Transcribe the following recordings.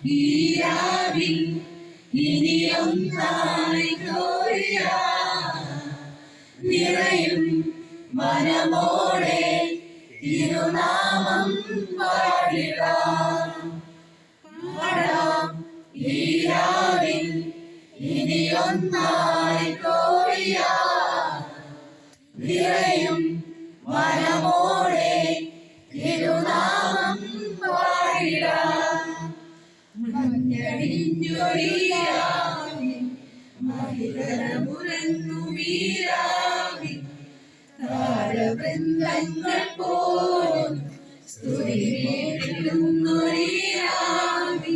ഈരാവിൽ ഇനിയൊന്നായി Gloria നിറയും മനമോടെ തിരുനാമം പാടിടാം. ഈരാവിൽ ഇനിയൊന്നായി ഗ്ലോറിയ നിറയും മനമോടെ തിരുനാമം പാടിടാം. മഞ്ഞണിഞ്ഞൊരിയാവി മഹിതരമുരന്നു വീരാവി താരവൃന്ദങ്ങൾ പോലും സ്തുതിയേടുന്നൊരിയാവി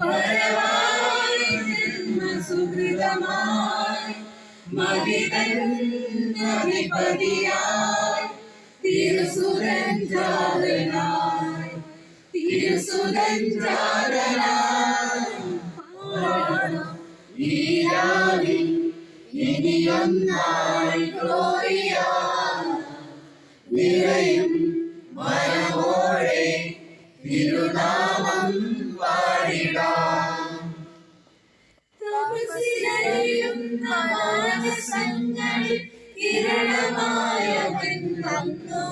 വരവായി ജന്മസുഹൃതമായി മഹിതൻ അധിപതിയായി തിരുസുരൻ ജാതനായി തിരുസുരൻ ജാതനായി ഈരാവിൽ ഇനിയൊന്നായി ഗ്ലോറിയ നിറയും മനമോടെ തിരുനാമം പാടിടാം. തപസ്സിലറിയുന്ന മാനസങ്ങളിൽ കിരണമായവൻ വന്നു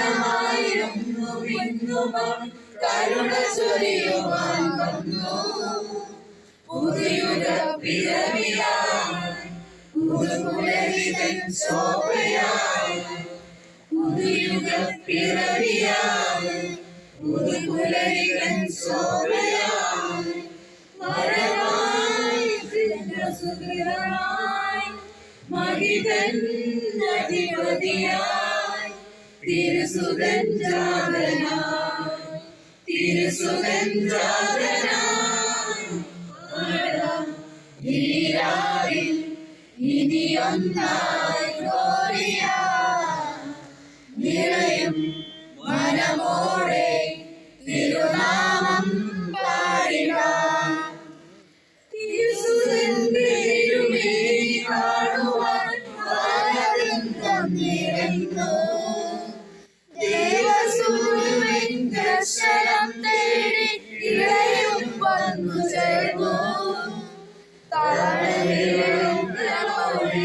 അരുണകിരണമായിരുന്നു വിണ്ണുമം കരുണ ചൊരിയുവാൻ വന്നു. പുതുയുഗ പിറവിയായി പുതുപുലരിതൻ ശോഭയായി പുതുയുഗ പിറവിയായി പുതുപുലരിതൻ ശോഭയായി വരവായി സുഹൃതമായി മഹിതൻ അധിപതിയായി തിരുസുതൻ ജാതനായി തിരുസുതൻ ജാതനായി ഈരാവിൽ ഇനിയൊന്നായി ഗ്ലോറിയ നിറയും മനമോടെ തിരുനാമം പാടിടാം. തിരുസുതന്റെ തിരുമേനി കാണുവാൻ വാനവൃന്ദം നിറഞ്ഞു. ദേവസൂര്യൻ ദർശനം തേടി ഇളയും വന്നു ചേർന്നു. താളമേളങ്ങളോടെ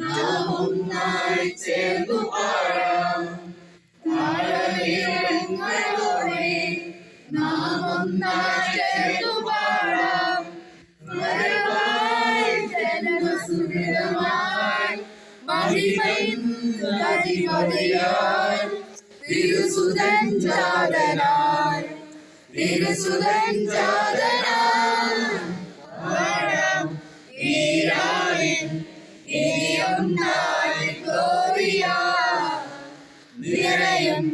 നാം ഒന്നായി ചേർന്നു പാടാം. താളമേളങ്ങളോടെ നാം ഒന്നായി ചേർന്നു പാടാം. വരവായി ജന്മസുഹൃതമായി മഹിമയിൻ അധിപതിയായി തിരുസുതൻ ജാതനായി തിരുസുതൻ ജാതനായി ഈരാവിൽ ഇനിയൊന്നായി ഗ്ലോറിയ നിറയും